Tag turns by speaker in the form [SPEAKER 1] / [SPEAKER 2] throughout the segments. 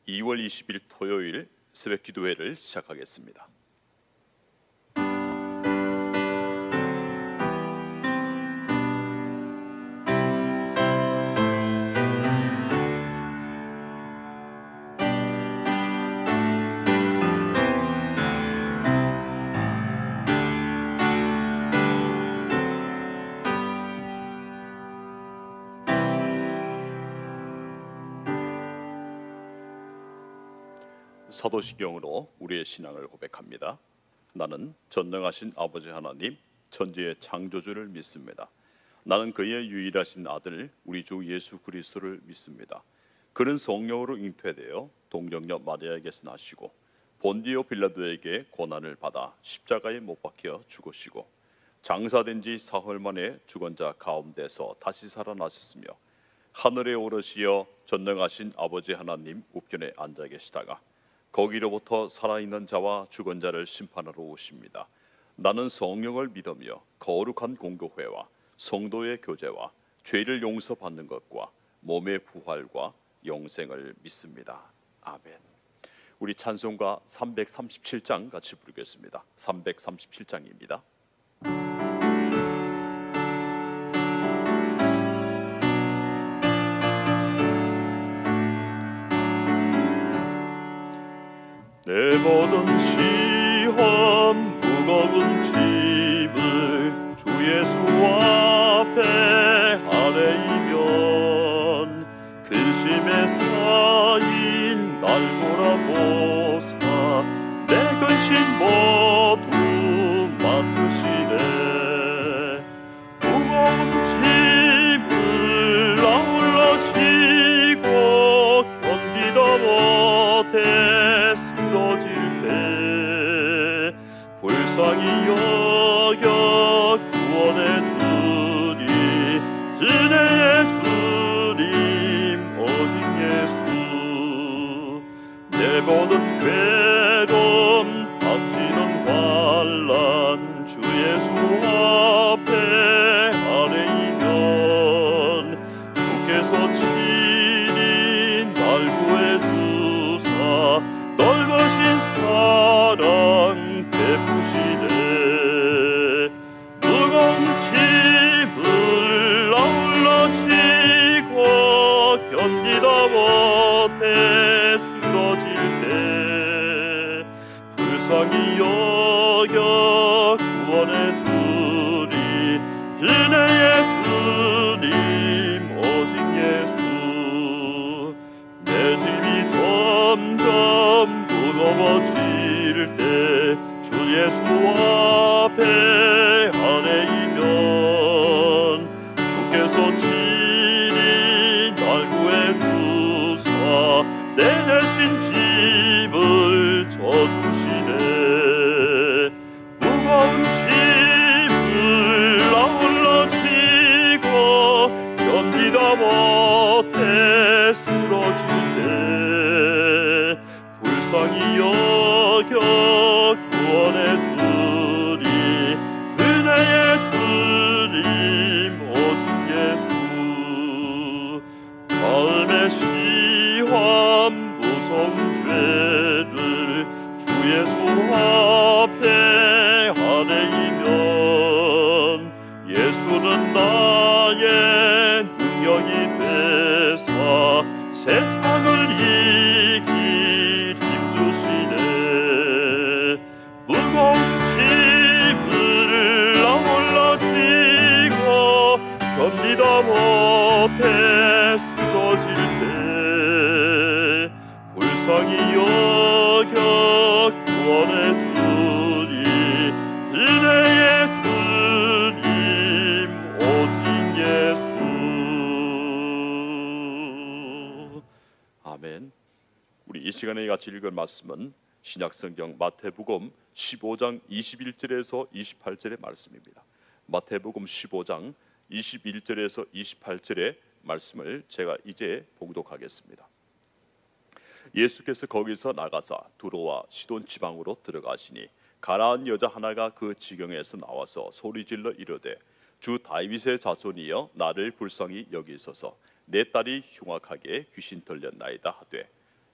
[SPEAKER 1] 2월 20일 토요일 새벽 기도회를 시작하겠습니다. 사도시경으로 우리의 신앙을 고백합니다. 나는 전능하신 아버지 하나님, 천지의 창조주를 믿습니다. 나는 그의 유일하신 아들 우리 주 예수 그리스도를 믿습니다. 그는 성령으로 잉태되어 동정녀 마리아에게서 나시고 본디오 빌라도에게 고난을 받아 십자가에 못 박혀 죽으시고 장사된 지 사흘 만에 죽은 자 가운데서 다시 살아나셨으며 하늘에 오르시어 전능하신 아버지 하나님 우편에 앉아 계시다가 거기로부터 살아있는 자와 죽은 자를 심판하러 오십니다. 나는 성령을 믿으며 거룩한 공교회와 성도의 교제와 죄를 용서받는 것과 몸의 부활과 영생을 믿습니다. 아멘. 우리 찬송가 337장 같이 부르겠습니다. 337장입니다. 내 모든 시험 무거운 짐을 주 예수 앞에 아뢰이면 근심에 쌓인 날 몰아보사 내 근심 모두 맡으시네. 무거운 짐을 아울러 지고 견디다 못해 불쌍히 여겨 구원의 주님, 은혜의 주님 오직 예수. 내 모든 괴로움 닥치는 환난 주 예수 앞에 아뢰이면 주께서 친히 날 구해주사 넓으신 사랑 베푸시네. 무거운 짐을 아울러 지고 견디다 못해 쓰러질 때 불쌍히 여겨 구원의 주님, 은혜의 주님 오직 예수. 내 짐이 점점 무거워질 때 주 예수 앞에 아뢰이면 주께서 친히 날 구해주사 내 대신 짐을 져주시네. 무거운 짐을 아울러 지고 견디다 못해 쓰러질 때 불쌍히 여겨 구원의 주님, 은혜의 주님 오직 예수. 마음의 시험 무서운 죄를 주 예수 앞에 아뢰이면 예수는 나의 능력이 되사 세상을 이길 힘주시네. 무거운 짐을 아울러 지고 견디다 못해 쓰러질 때 불쌍히 여겨 구원의 주님, 은혜의 주님 오직 예수. 아멘. 우리 이 시간에 같이 읽을 말씀은 신약성경 마태복음 15장 21절에서 28절의 말씀입니다. 마태복음 15장 21절에서 28절의 말씀을 제가 이제 봉독하겠습니다. 예수께서 거기서 나가사 두로와 시돈 지방으로 들어가시니 가나안 여자 하나가 그 지경에서 나와서 소리질러 이르되 주 다윗의 자손이여 나를 불쌍히 여기소서 내 딸이 흉악하게 귀신 들렸나이다 하되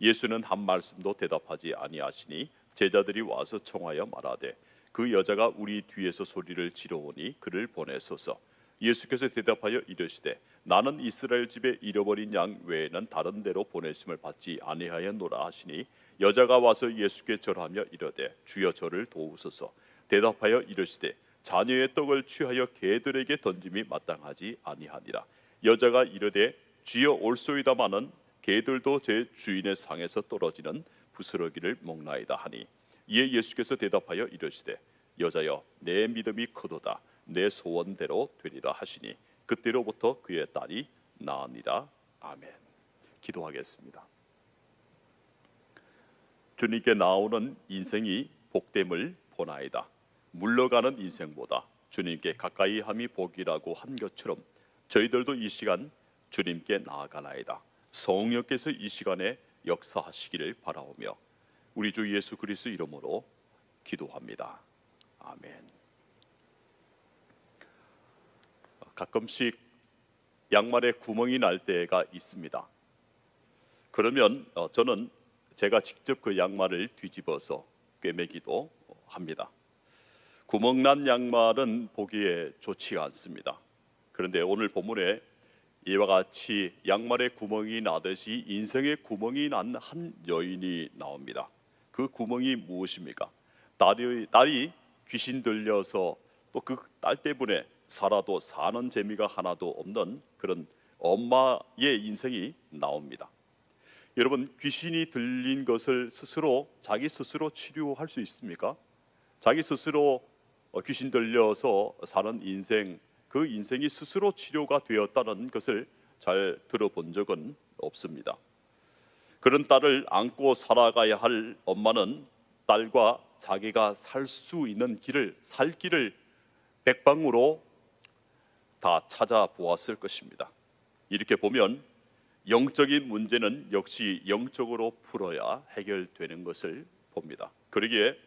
[SPEAKER 1] 예수는 한 말씀도 대답하지 아니하시니 제자들이 와서 청하여 말하되 그 여자가 우리 뒤에서 소리를 지르오니 그를 보내소서. 예수께서 대답하여 이르시되 나는 이스라엘 집에 잃어버린 양 외에는 다른 데로 보내심을 받지 아니하였노라 하시니 여자가 와서 예수께 절하며 이르되 주여 저를 도우소서. 대답하여 이르시되 자녀의 떡을 취하여 개들에게 던짐이 마땅하지 아니하니라. 여자가 이르되 주여 올소이다마는 개들도 제 주인의 상에서 떨어지는 부스러기를 먹나이다 하니 이에 예수께서 대답하여 이르시되 여자여 내 믿음이 크도다 내 소원대로 되리라 하시니 그때로부터 그의 딸이 나으니라. 아멘. 기도하겠습니다. 주님께 나오는 인생이 복됨을 보나이다. 물러가는 인생보다 주님께 가까이 함이 복이라고 한 것처럼 저희들도 이 시간 주님께 나아가나이다. 성령께서 이 시간에 역사하시기를 바라오며 우리 주 예수 그리스도 이름으로 기도합니다. 아멘. 가끔씩 양말에 구멍이 날 때가 있습니다. 그러면 저는 제가 직접 그 양말을 뒤집어서 꿰매기도 합니다. 구멍난 양말은 보기에 좋지 않습니다. 그런데 오늘 본문에 이와 같이 양말에 구멍이 나듯이 인생에 구멍이 난 한 여인이 나옵니다. 그 구멍이 무엇입니까? 딸이 귀신 들려서 또 그 딸 때문에 살아도 사는 재미가 하나도 없는 그런 엄마의 인생이 나옵니다. 여러분, 귀신이 들린 것을 자기 스스로 치료할 수 있습니까? 자기 스스로 귀신 들려서 사는 인생, 그 인생이 스스로 치료가 되었다는 것을 잘 들어본 적은 없습니다. 그런 딸을 안고 살아가야 할 엄마는 딸과 자기가 살 수 있는 살 길을 백방으로 다 찾아보았을 것입니다. 이렇게 보면 영적인 문제는 역시 영적으로 풀어야 해결되는 것을 봅니다. 그러기에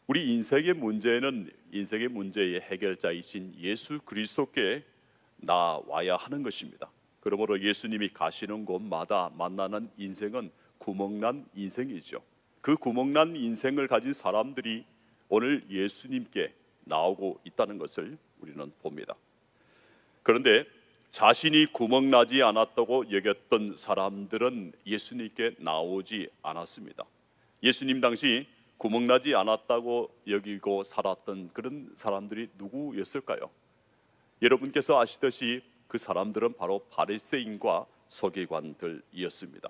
[SPEAKER 1] 우리 인생의 문제의 해결자이신 예수 그리스도께 나와야 하는 것입니다. 그러므로 예수님이 가시는 곳마다 만나는 인생은 구멍난 인생이죠. 그 구멍난 인생을 가진 사람들이 오늘 예수님께 나오고 있다는 것을 우리는 봅니다. 그런데 자신이 구멍나지 않았다고 여겼던 사람들은 예수님께 나오지 않았습니다. 예수님 당시 구멍나지 않았다고 여기고 살았던 그런 사람들이 누구였을까요? 여러분께서 아시듯이 그 사람들은 바로 바리새인과 서기관들이었습니다.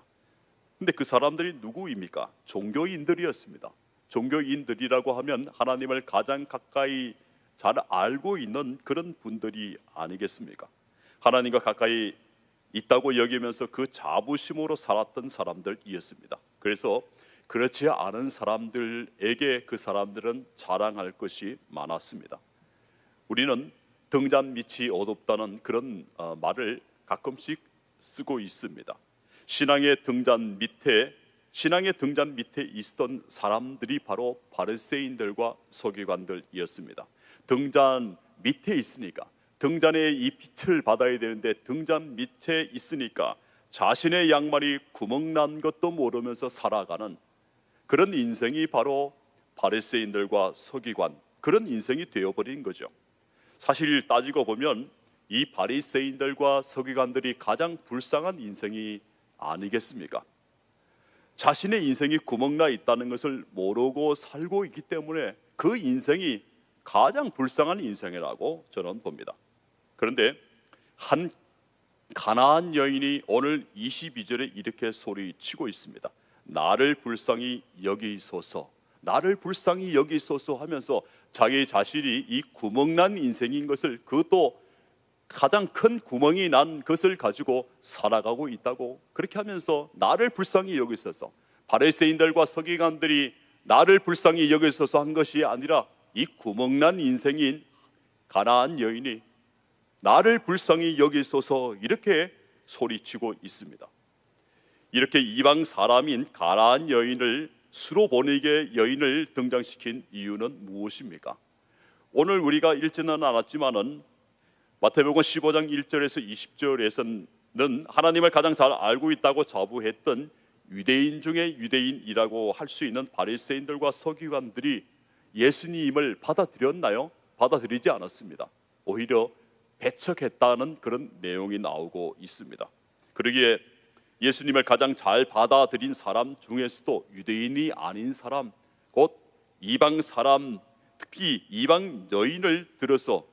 [SPEAKER 1] 근데 그 사람들이 누구입니까? 종교인들이었습니다. 종교인들이라고 하면 하나님을 가장 가까이 잘 알고 있는 그런 분들이 아니겠습니까? 하나님과 가까이 있다고 여기면서 그 자부심으로 살았던 사람들이었습니다. 그래서 그렇지 않은 사람들에게 그 사람들은 자랑할 것이 많았습니다. 우리는 등잔 밑이 어둡다는 그런 말을 가끔씩 쓰고 있습니다. 신앙의 등잔 밑에 있었던 사람들이 바로 바리새인들과 서기관들이었습니다. 등잔 밑에 있으니까, 등잔의 이 빛을 받아야 되는데 등잔 밑에 있으니까 자신의 양말이 구멍난 것도 모르면서 살아가는 그런 인생이 바로 바리새인들과 서기관, 그런 인생이 되어버린 거죠. 사실 따지고 보면 이 바리새인들과 서기관들이 가장 불쌍한 인생이 아니겠습니까? 자신의 인생이 구멍나 있다는 것을 모르고 살고 있기 때문에 그 인생이 가장 불쌍한 인생이라고 저는 봅니다. 그런데 한 가나안 여인이 오늘 22절에 이렇게 소리치고 있습니다. 나를 불쌍히 여기소서, 나를 불쌍히 여기소서 하면서 자기 자신이 이 구멍난 인생인 것을, 그것도 가장 큰 구멍이 난 것을 가지고 살아가고 있다고 그렇게 하면서 나를 불쌍히 여기소서, 바리새인들과 서기관들이 나를 불쌍히 여기소서 한 것이 아니라 이 구멍난 인생인 가나안 여인이 나를 불쌍히 여기소서 이렇게 소리치고 있습니다. 이렇게 이방 사람인 가나안 여인을 수로 보내게 여인을 등장시킨 이유는 무엇입니까? 오늘 우리가 읽지는 않았지만은 마태복음 15장 1절에서 20절에서는 하나님을 가장 잘 알고 있다고 자부했던 유대인 중에 유대인이라고 할 수 있는 바리새인들과 서기관들이 예수님을 받아들였나요? 받아들이지 않았습니다. 오히려 배척했다는 그런 내용이 나오고 있습니다. 그러기에 예수님을 가장 잘 받아들인 사람 중에서도 유대인이 아닌 사람, 곧 이방 사람, 특히 이방 여인을 들어서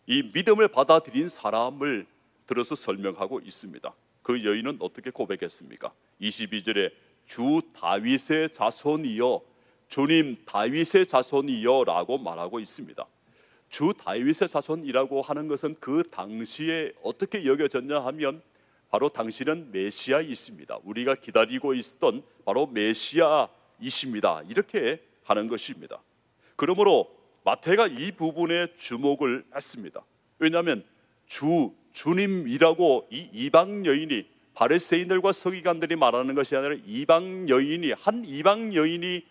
[SPEAKER 1] 이 믿음을 받아들인 사람을 들어서 설명하고 있습니다. 그 여인은 어떻게 고백했습니까? 22절에 주 다윗의 자손이여, 주님 다윗의 자손이여 라고 말하고 있습니다. 주 다윗의 자손이라고 하는 것은 그 당시에 어떻게 여겨졌냐 하면 바로 당신은 메시아이십니다. 우리가 기다리고 있었던 바로 메시아이십니다. 이렇게 하는 것입니다. 그러므로 마태가 이 부분에 주목을 했습니다. 왜냐하면 주님이라고 이 이방 여인이, 바리새인들과 서기관들이 말하는 것이 아니라 이방 여인이, 한 이방 여인이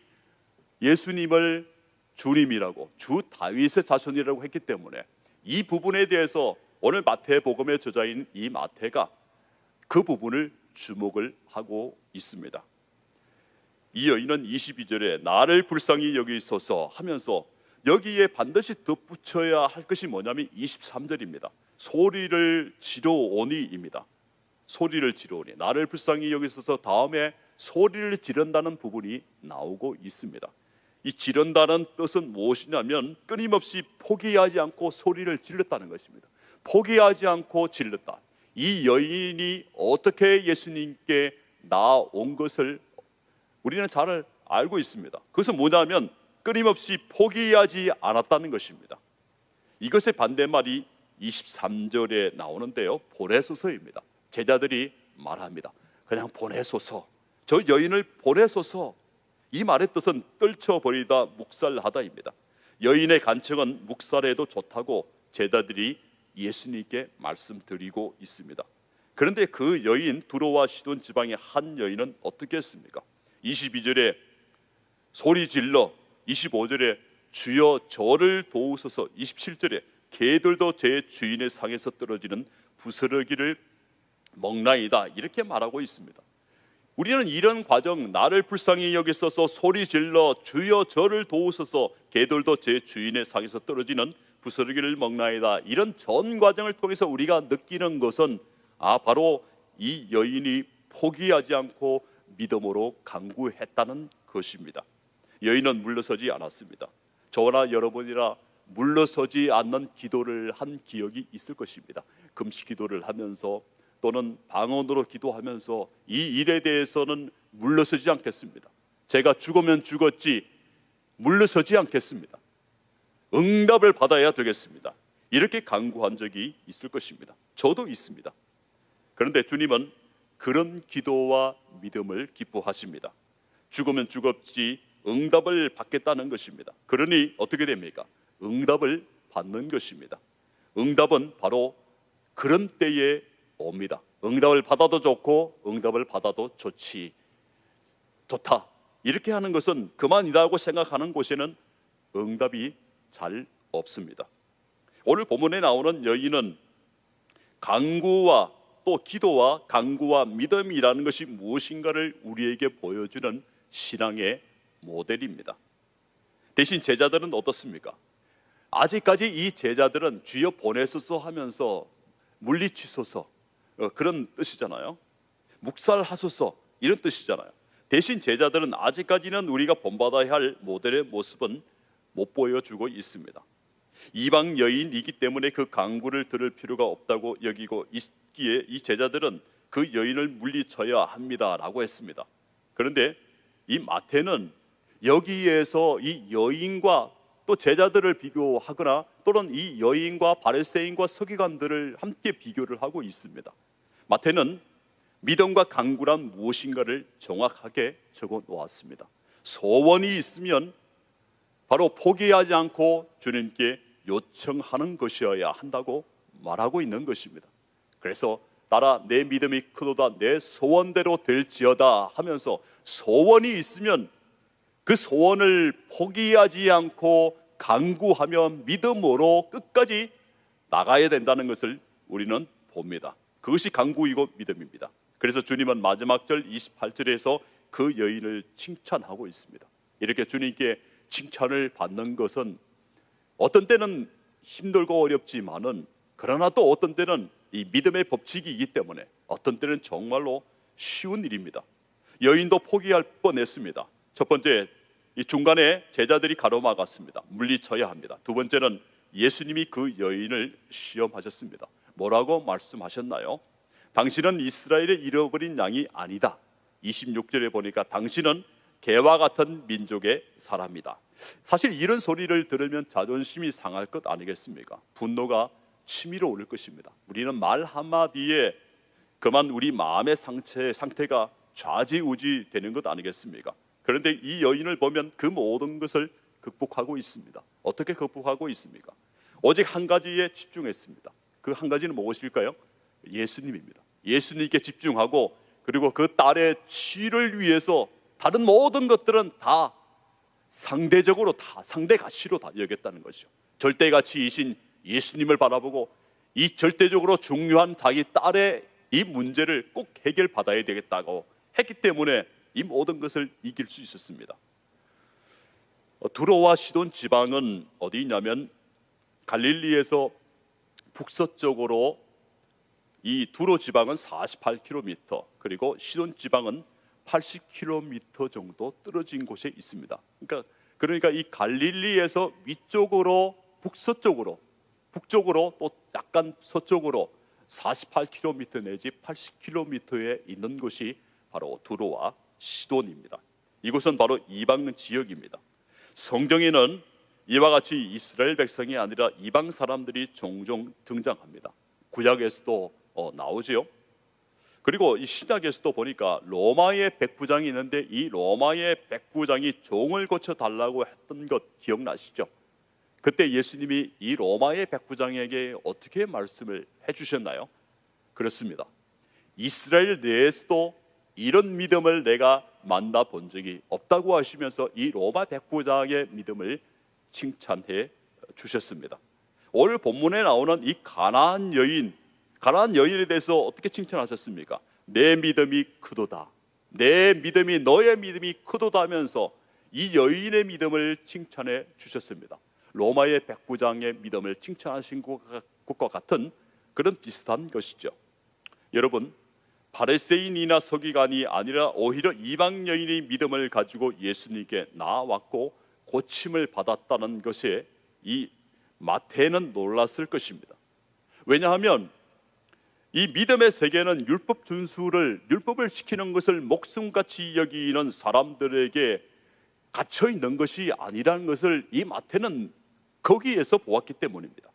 [SPEAKER 1] 예수님을 주님이라고, 주 다윗의 자손이라고 했기 때문에 이 부분에 대해서 오늘 마태복음의 저자인 이 마태가 그 부분을 주목을 하고 있습니다. 이 여인은 22절에 나를 불쌍히 여기소서 하면서 여기에 반드시 덧붙여야 할 것이 뭐냐면 23절입니다. 소리를 지르오니입니다. 소리를 지르오니, 나를 불쌍히 여기소서 다음에 소리를 지른다는 부분이 나오고 있습니다. 이 지른다는 뜻은 무엇이냐면 끊임없이 포기하지 않고 소리를 질렀다는 것입니다. 포기하지 않고 질렀다. 이 여인이 어떻게 예수님께 나온 것을 우리는 잘 알고 있습니다. 그것은 뭐냐면 끊임없이 포기하지 않았다는 것입니다. 이것의 반대말이 23절에 나오는데요, 보내소서입니다. 제자들이 말합니다. 그냥 보내소서, 저 여인을 보내소서. 이 말의 뜻은 떨쳐버리다, 묵살하다입니다. 여인의 간청은 묵살해도 좋다고 제자들이 예수님께 말씀드리고 있습니다. 그런데 그 여인, 두로와 시돈 지방의 한 여인은 어떻게 했습니까? 22절에 소리 질러, 25절에 주여 저를 도우소서, 27절에 개들도 제 주인의 상에서 떨어지는 부스러기를 먹나이다, 이렇게 말하고 있습니다. 우리는 이런 과정, 나를 불쌍히 여기소서, 소리 질러, 주여 저를 도우소서, 개들도 제 주인의 상에서 떨어지는 부스러기를 먹나이다, 이런 전 과정을 통해서 우리가 느끼는 것은 바로 이 여인이 포기하지 않고 믿음으로 간구했다는 것입니다. 여인은 물러서지 않았습니다. 저나 여러분이라 물러서지 않는 기도를 한 기억이 있을 것입니다. 금식 기도를 하면서 또는 방언으로 기도하면서 이 일에 대해서는 물러서지 않겠습니다. 제가 죽으면 죽었지 물러서지 않겠습니다. 응답을 받아야 되겠습니다. 이렇게 간구한 적이 있을 것입니다. 저도 있습니다. 그런데 주님은 그런 기도와 믿음을 기뻐하십니다. 죽으면 죽었지 응답을 받겠다는 것입니다. 그러니 어떻게 됩니까? 응답을 받는 것입니다. 응답은 바로 그런 때에 옵니다. 응답을 받아도 좋고 응답을 받아도 좋다, 이렇게 하는 것은 그만이라고 생각하는 곳에는 응답이 잘 없습니다. 오늘 본문에 나오는 여인은 간구와 또 기도와 간구와 믿음이라는 것이 무엇인가를 우리에게 보여주는 신앙의 모델입니다. 대신 제자들은 어떻습니까? 아직까지 이 제자들은 주여 보내소서 하면서 물리치소서, 그런 뜻이잖아요. 묵살하소서, 이런 뜻이잖아요. 대신 제자들은 아직까지는 우리가 본받아야 할 모델의 모습은 못 보여주고 있습니다. 이방 여인이기 때문에 그 간구를 들을 필요가 없다고 여기고 있기에 이 제자들은 그 여인을 물리쳐야 합니다라고 했습니다. 그런데 이 마태는 여기에서 이 여인과 또 제자들을 비교하거나 또는 이 여인과 바리새인과 서기관들을 함께 비교를 하고 있습니다. 마태는 믿음과 간구란 무엇인가를 정확하게 적어 놓았습니다. 소원이 있으면 바로 포기하지 않고 주님께 요청하는 것이어야 한다고 말하고 있는 것입니다. 그래서 따라 내 믿음이 크도다, 내 소원대로 될지어다 하면서 소원이 있으면 그 소원을 포기하지 않고 간구하며 믿음으로 끝까지 나가야 된다는 것을 우리는 봅니다. 그것이 간구이고 믿음입니다. 그래서 주님은 마지막 절 28절에서 그 여인을 칭찬하고 있습니다. 이렇게 주님께 칭찬을 받는 것은 어떤 때는 힘들고 어렵지만은, 그러나 또 어떤 때는 이 믿음의 법칙이기 때문에 어떤 때는 정말로 쉬운 일입니다. 여인도 포기할 뻔했습니다. 첫 번째, 이 중간에 제자들이 가로막았습니다. 물리쳐야 합니다. 두 번째는 예수님이 그 여인을 시험하셨습니다. 뭐라고 말씀하셨나요? 당신은 이스라엘의 잃어버린 양이 아니다. 26절에 보니까 당신은 개와 같은 민족의 사람이다. 사실 이런 소리를 들으면 자존심이 상할 것 아니겠습니까? 분노가 치밀어 오를 것입니다. 우리는 말 한마디에 그만 우리 마음의 상태가 좌지우지 되는 것 아니겠습니까? 그런데 이 여인을 보면 그 모든 것을 극복하고 있습니다. 어떻게 극복하고 있습니까? 오직 한 가지에 집중했습니다. 그 한 가지는 무엇일까요? 예수님입니다. 예수님께 집중하고, 그리고 그 딸의 치유를 위해서 다른 모든 것들은 다 상대적으로 다 상대 가치로 다 여겼다는 것이죠. 절대 가치이신 예수님을 바라보고 이 절대적으로 중요한 자기 딸의 이 문제를 꼭 해결받아야 되겠다고 했기 때문에 이 모든 것을 이길 수 있었습니다. 두로와 시돈 지방은 어디 있냐면 갈릴리에서 북서쪽으로, 이 두로 지방은 48km, 그리고 시돈 지방은 80km 정도 떨어진 곳에 있습니다. 그러니까 이 갈릴리에서 위쪽으로 북쪽으로 또 약간 서쪽으로 48km 내지 80km에 있는 곳이 바로 두로와 시돈입니다. 이곳은 바로 이방 지역입니다. 성경에는 이와 같이 이스라엘 백성이 아니라 이방 사람들이 종종 등장합니다. 구약에서도 나오지요. 그리고 이 신약에서도 보니까 로마의 백부장이 있는데 이 로마의 백부장이 종을 고쳐달라고 했던 것 기억나시죠? 그때 예수님이 이 로마의 백부장에게 어떻게 말씀을 해주셨나요? 그렇습니다. 이스라엘 내에서도 이런 믿음을 내가 만나본 적이 없다고 하시면서 이 로마 백부장의 믿음을 칭찬해 주셨습니다. 오늘 본문에 나오는 이 가나안 여인에 대해서 어떻게 칭찬하셨습니까? 내 믿음이 크도다, 내 믿음이 너의 믿음이 크도다 하면서 이 여인의 믿음을 칭찬해 주셨습니다. 로마의 백부장의 믿음을 칭찬하신 것과 같은 그런 비슷한 것이죠. 여러분, 바리새인이나 서기관이 아니라 오히려 이방 여인의 믿음을 가지고 예수님께 나아왔고 고침을 받았다는 것에 이 마태는 놀랐을 것입니다. 왜냐하면 이 믿음의 세계는 율법을 지키는 것을 목숨같이 여기는 사람들에게 갇혀 있는 것이 아니라는 것을 이 마태는 거기에서 보았기 때문입니다.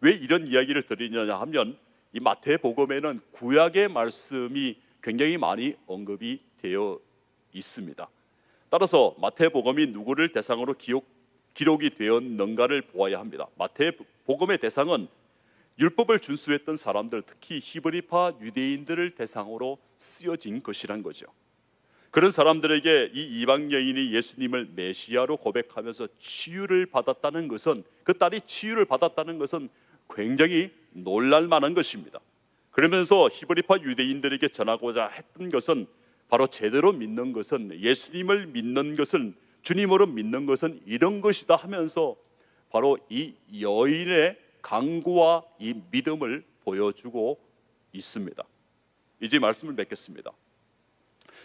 [SPEAKER 1] 왜 이런 이야기를 드리느냐 하면 이 마태복음에는 구약의 말씀이 굉장히 많이 언급이 되어 있습니다. 따라서 마태복음이 누구를 대상으로 기록이 되었는가를 보아야 합니다. 마태복음의 대상은 율법을 준수했던 사람들, 특히 히브리파 유대인들을 대상으로 쓰여진 것이란 거죠. 그런 사람들에게 이 이방 여인이 예수님을 메시아로 고백하면서 치유를 받았다는 것은, 그 딸이 치유를 받았다는 것은 굉장히 놀랄 만한 것입니다. 그러면서 히브리파 유대인들에게 전하고자 했던 것은 바로 제대로 믿는 것은, 예수님을 믿는 것은, 주님으로 믿는 것은 이런 것이다 하면서 바로 이 여인의 강구와 이 믿음을 보여주고 있습니다. 이제 말씀을 맺겠습니다.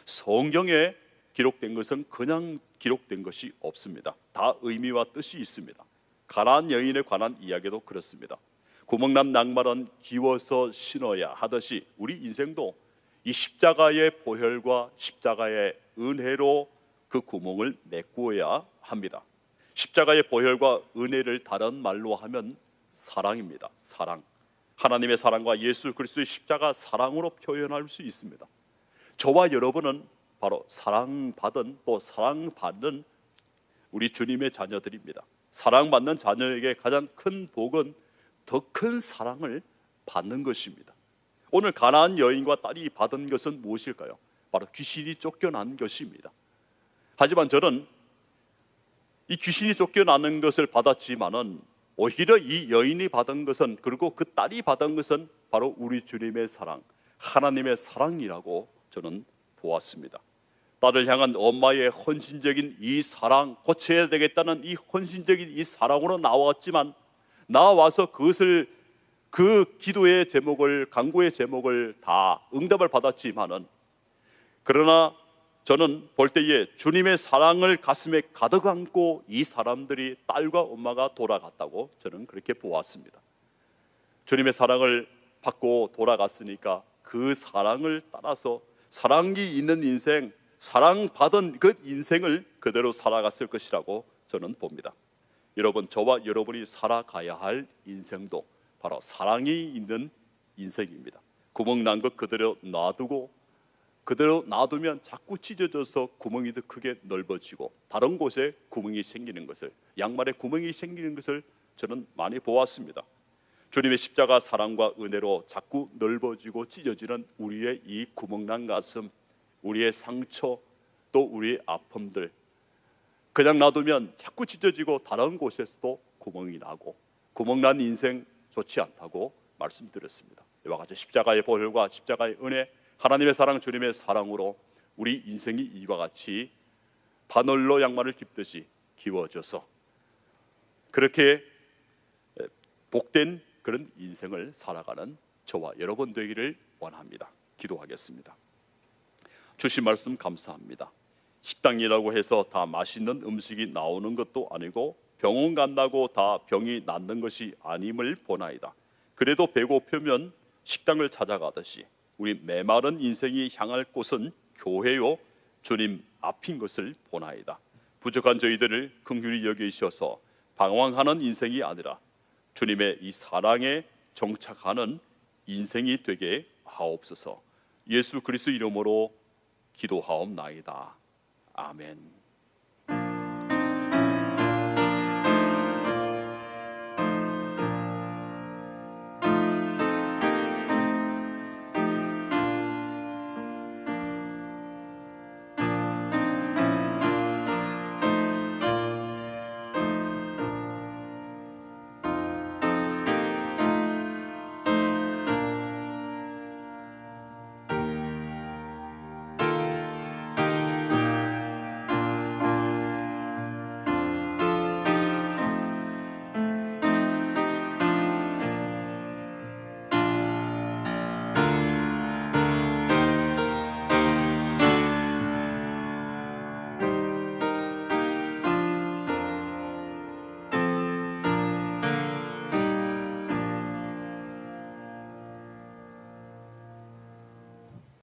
[SPEAKER 1] 성경에 기록된 것은 그냥 기록된 것이 없습니다. 다 의미와 뜻이 있습니다. 가나안 여인에 관한 이야기도 그렇습니다. 구멍난 낭만은 기워서 신어야 하듯이 우리 인생도 이 십자가의 보혈과 십자가의 은혜로 그 구멍을 메꾸어야 합니다. 십자가의 보혈과 은혜를 다른 말로 하면 사랑입니다. 사랑. 하나님의 사랑과 예수 그리스도의 십자가 사랑으로 표현할 수 있습니다. 저와 여러분은 바로 사랑받은, 또 사랑받는 우리 주님의 자녀들입니다. 사랑받는 자녀에게 가장 큰 복은 더 큰 사랑을 받는 것입니다. 오늘 가나안 여인과 딸이 받은 것은 무엇일까요? 바로 귀신이 쫓겨난 것입니다. 하지만 저는 이 귀신이 쫓겨나는 것을 받았지만은 오히려 이 여인이 받은 것은, 그리고 그 딸이 받은 것은 바로 우리 주님의 사랑, 하나님의 사랑이라고 저는 보았습니다. 딸을 향한 엄마의 헌신적인 이 사랑, 고쳐야 되겠다는 이 헌신적인 이 사랑으로 나왔지만, 나와서 그것을, 그 기도의 제목을, 간구의 제목을 다 응답을 받았지만은, 그러나 저는 볼 때에 주님의 사랑을 가슴에 가득 안고 이 사람들이, 딸과 엄마가 돌아갔다고 저는 그렇게 보았습니다. 주님의 사랑을 받고 돌아갔으니까 그 사랑을 따라서 사랑이 있는 인생, 사랑받은 그 인생을 그대로 살아갔을 것이라고 저는 봅니다. 여러분, 저와 여러분이 살아가야 할 인생도 바로 사랑이 있는 인생입니다. 구멍 난 것 그대로 놔두고, 그대로 놔두면 자꾸 찢어져서 구멍이 더 크게 넓어지고 다른 곳에 구멍이 생기는 것을, 양말에 구멍이 생기는 것을 저는 많이 보았습니다. 주님의 십자가 사랑과 은혜로 자꾸 넓어지고 찢어지는 우리의 이 구멍난 가슴, 우리의 상처, 또 우리의 아픔들, 그냥 놔두면 자꾸 찢어지고 다른 곳에서도 구멍이 나고, 구멍난 인생 좋지 않다고 말씀드렸습니다. 이와 같이 십자가의 보혈과 십자가의 은혜, 하나님의 사랑, 주님의 사랑으로 우리 인생이 이와 같이 바늘로 양말을 깁듯이 기워져서 그렇게 복된 그런 인생을 살아가는 저와 여러분 되기를 원합니다. 기도하겠습니다. 주신 말씀 감사합니다. 식당이라고 해서 다 맛있는 음식이 나오는 것도 아니고 병원 간다고 다 병이 낫는 것이 아님을 보나이다. 그래도 배고프면 식당을 찾아가듯이 우리 메마른 인생이 향할 곳은 교회요 주님 앞인 것을 보나이다. 부족한 저희들을 긍휼히 여기셔서 방황하는 인생이 아니라 주님의 이 사랑에 정착하는 인생이 되게 하옵소서. 예수 그리스도 이름으로 기도하옵나이다. 아멘.